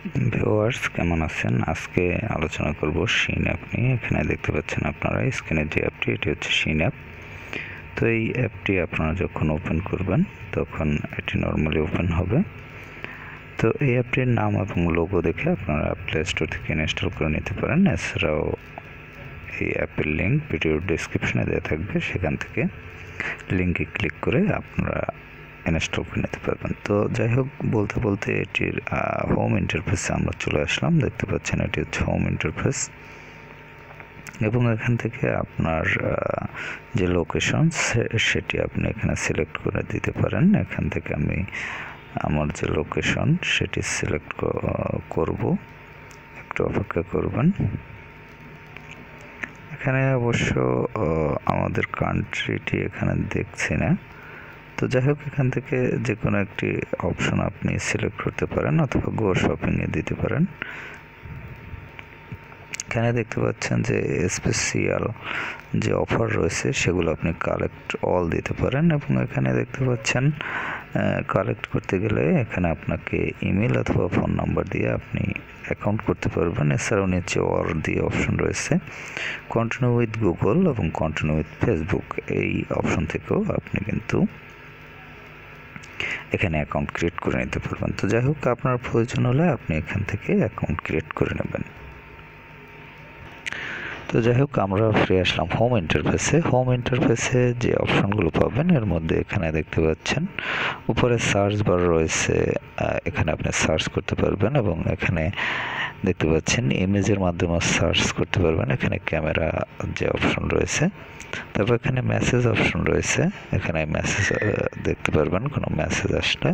Viewers কেমন আছেন? আজকে আলোচনা করব শিন অ্যাপ নিয়ে। এখানে দেখতে পাচ্ছেন আপনারা স্ক্রিনে যে অ্যাপটি, এটি হচ্ছে শিন অ্যাপ। তো এই অ্যাপটি আপনারা যখন ওপেন করবেন তখন এটি নর্মালি ওপেন হবে। তো এই অ্যাপটির নাম এবং লোগো দেখে আপনারা প্লে স্টোর থেকে ইনস্টল করে নিতে পারেন। এছাড়াও এই অ্যাপের লিঙ্ক ভিডিওর ডেসক্রিপশনে দেওয়া থাকবে, সেখান থেকে লিঙ্কে ক্লিক করে আপনারা ইনস্টল করে নিতে পারবেন। তো যাই হোক, বলতে বলতে এটির হোম ইন্টারফেসে আমরা চলে আসলাম। দেখতে পাচ্ছেন এটি হচ্ছে হোম ইন্টারফেস, এবং এখান থেকে আপনার যে লোকেশন সেটি আপনি এখানে সিলেক্ট করে দিতে পারেন। এখান থেকে আমি আমার যে লোকেশন সেটি সিলেক্ট করব। একটু অপেক্ষা করবেন। এখানে অবশ্য আমাদের কান্ট্রিটি এখানে দেখছি না। তো যাই হোক, এখান থেকে যে কোনো একটি অপশন আপনি সিলেক্ট করতে পারেন অথবা গো শপিংয়ে দিতে পারেন। এখানে দেখতে পাচ্ছেন যে স্পেশাল যে অফার রয়েছে সেগুলো আপনি কালেক্ট অল দিতে পারেন, এবং এখানে দেখতে পাচ্ছেন কালেক্ট করতে গেলে এখানে আপনাকে ইমেল অথবা ফোন নাম্বার দিয়ে আপনি অ্যাকাউন্ট করতে পারবেন। এছাড়াও নিচে অর দিয়ে অপশন রয়েছে, কন্টিনিউ উইথ গুগল এবং কন্টিনিউ উইথ ফেসবুক। এই অপশন থেকেও আপনি কিন্তু এখানে অ্যাকাউন্ট ক্রিয়েট করে নিতে পারবেন। তো যাই হোক, আপনার প্রয়োজন হলে আপনি এখান থেকে অ্যাকাউন্ট ক্রিয়েট করে নেবেন। তো যাই হোক, আমরা ফিরে আসলাম হোম ইন্টারফেসে। হোম ইন্টারফেসে যে অপশনগুলো পাবেন এর মধ্যে এখানে দেখতে পাচ্ছেন উপরে সার্চ বার রয়েছে, এখানে আপনি সার্চ করতে পারবেন, এবং এখানে দেখতে পাচ্ছেন ইমেজের মাধ্যমে সার্চ করতে পারবেন। এখানে ক্যামেরা যে অপশন রয়েছে, তারপর এখানে মেসেজ অপশন রয়েছে, এখানে মেসেজ দেখতে পারবেন কোনো মেসেজ আসলে।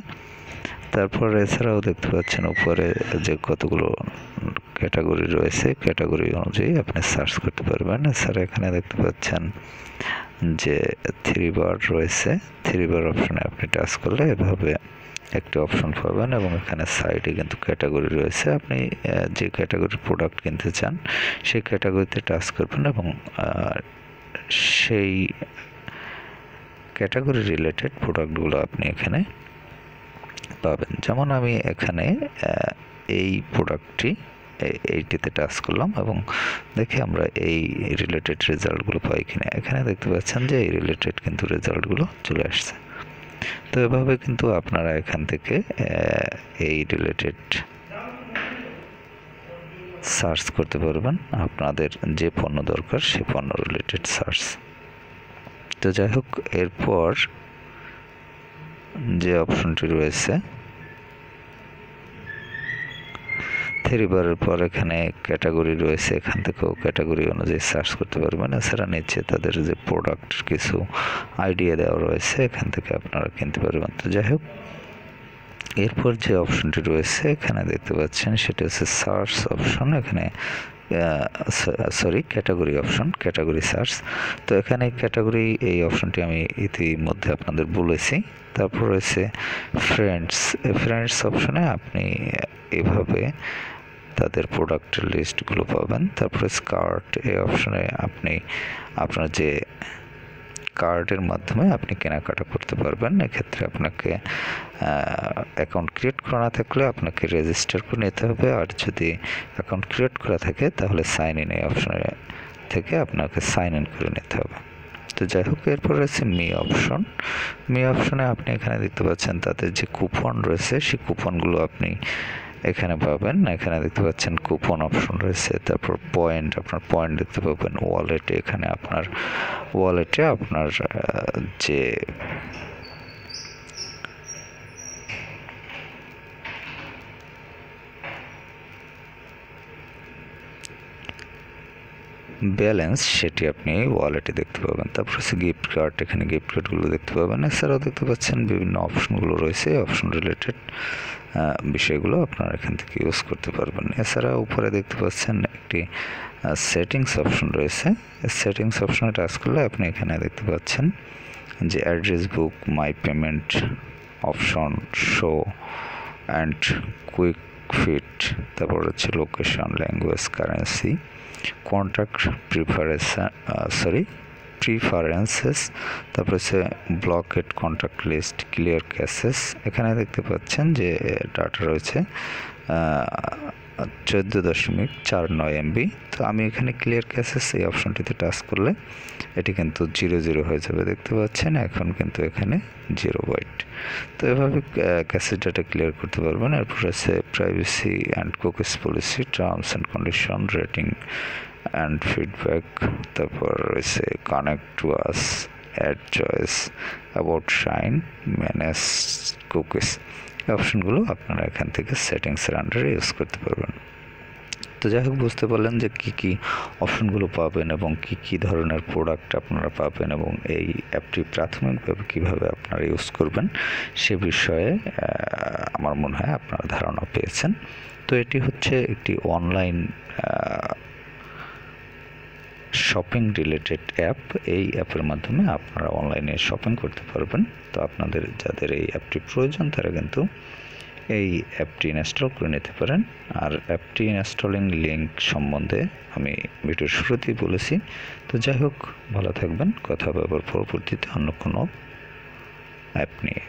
তারপর এছাড়াও দেখতে পাচ্ছেন উপরে যে কতগুলো ক্যাটাগরি রয়েছে, ক্যাটাগরি অনুযায়ী আপনি সার্চ করতে পারবেন। এছাড়া এখানে দেখতে পাচ্ছেন যে থ্রি বার রয়েছে, থ্রি বার অপশনে আপনি টাচ করলে এভাবে একটি অপশন পাবেন, এবং এখানে সাইডে কিন্তু ক্যাটাগরি রয়েছে। আপনি যে ক্যাটাগরির প্রোডাক্ট কিনতে চান সেই ক্যাটাগরিতে টাচ করবেন, এবং সেই ক্যাটাগরি রিলেটেড প্রোডাক্টগুলো আপনি এখানে পাবেন। যেমন আমি এখানে এই প্রোডাক্টটি এইটিতে টাচ করলাম, এবং দেখি আমরা এই রিলেটেড রেজাল্টগুলো পাই কিনা। এখানে দেখতে পাচ্ছেন যে এই রিলেটেড কিন্তু রেজাল্টগুলো চলে আসছে। তো এভাবে কিন্তু আপনারা এখান থেকে এই রিলেটেড সার্চ করতে পারবেন, আপনাদের যে পণ্য দরকার সেই পণ্য রিলেটেড সার্চ। তো যাই হোক, এরপর যে অপশনটি রয়েছে থ্রি বারের পর এখানে ক্যাটাগরি রয়েছে, এখান থেকেও ক্যাটাগরি অনুযায়ী সার্চ করতে পারবেন। এছাড়া নিচে তাদের যে প্রোডাক্ট কিছু আইডিয়া দেওয়া রয়েছে, এখান থেকে আপনারা কিনতে পারবেন। তো যাই হোক, এরপর যে অপশনটি রয়েছে এখানে দেখতে পাচ্ছেন সেটা হচ্ছে সার্চ অপশন। এখানে ক্যাটাগরি অপশন, ক্যাটাগরি সার্চ। তো এখানে ক্যাটাগরি এই অপশনটি আমি ইতিমধ্যে আপনাদের বলেছি। তারপর রয়েছে ফ্রেন্ডস। ফ্রেন্ডস অপশনে আপনি এভাবে তাদের প্রোডাক্টের লিস্টগুলো পাবেন। তারপরে কার্ট, এই অপশনে আপনি আপনার যে কার্ডের মাধ্যমে আপনি কেনাকাটা করতে পারবেন। এক্ষেত্রে আপনাকে অ্যাকাউন্ট ক্রিয়েট করা না থাকলে আপনাকে রেজিস্টার করে নিতে হবে, আর যদি অ্যাকাউন্ট ক্রিয়েট করা থাকে তাহলে সাইন ইন এই অপশনে থেকে আপনাকে সাইন ইন করে নিতে হবে। তো যাই হোক, এরপর রয়েছে মি অপশন। মি অপশনে আপনি এখানে দেখতে পাচ্ছেন তাদের যে কুপন রয়েছে সেই কুপনগুলো আপনি এখানে পাবেন। এখানে দেখতে পাচ্ছেন কুপন অপশন রয়েছে, তারপর পয়েন্ট, আপনার পয়েন্ট দেখতে পাবেন। ওয়ালেটে, এখানে আপনার ওয়ালেটে আপনার যে ব্যালেন্স সেটি আপনি ওয়ালেটে দেখতে পাবেন। তারপর হচ্ছে গিফট কার্ড, এখানে গিফট কার্ডগুলো দেখতে পাবেন। এছাড়াও দেখতে পাচ্ছেন বিভিন্ন অপশনগুলো রয়েছে, অপশন রিলেটেড বিষয়গুলো আপনারা এখান থেকে ইউজ করতে পারবেন। এছাড়া উপরে দেখতে পাচ্ছেন একটি সেটিংস অপশন রয়েছে। সেটিংস অপশনে টাচ করলে আপনি এখানে দেখতে পাচ্ছেন যে address book, my payment option, show and quick fit, তারপর হচ্ছে location, language, currency, contact preparation, preferences, তারপর হচ্ছে blocked contact list, clear caches. এখানে দেখতে পাচ্ছেন যে ডাটা রয়েছে 14.49 MB। তো আমি এখানে ক্লিয়ার ক্যাশেস এই অপশনটিতে টাচ করলে এটি কিন্তু 0 হয়ে যাবে, দেখতে পাচ্ছেন এখন কিন্তু এখানে 0 বাইট। তো এভাবে ক্যাশেস ডাটা ক্লিয়ার করতে পারবেন। এরপর আছে privacy and cookies policy, terms and condition, rating and feedback, তারপর রয়েছে connect to us, add choice, about shine, manage cookies. এই অপশনগুলো আপনারা এখান থেকে সেটিংসের আন্ডারে ইউজ করতে পারবেন। তো যাই হোক, বুঝতে পারলেন যে কী কী অপশনগুলো পাবেন এবং কী ধরনের প্রোডাক্ট আপনারা পাবেন এবং এই অ্যাপটি প্রাথমিকভাবে কীভাবে আপনারা ইউজ করবেন সে বিষয়ে আমার মনে হয় আপনারা ধারণা পেয়েছেন। তো এটি হচ্ছে একটি অনলাইন শপিং রিলেটেড অ্যাপ। এই অ্যাপের মাধ্যমে আপনারা অনলাইনে শপিং করতে পারবেন। তো আপনাদের যাদের এই অ্যাপটি প্রয়োজন তারা কিন্তু এই অ্যাপটি ইনস্টল করে নিতে পারেন। আর অ্যাপটি ইনস্টলিং লিঙ্ক সম্বন্ধে আমি ভিডিওর শুরুতেই বলেছি। তো যাই হোক, ভালো থাকবেন, কথা হবে আবার পরবর্তীতে অন্য কোনো অ্যাপ নিয়ে।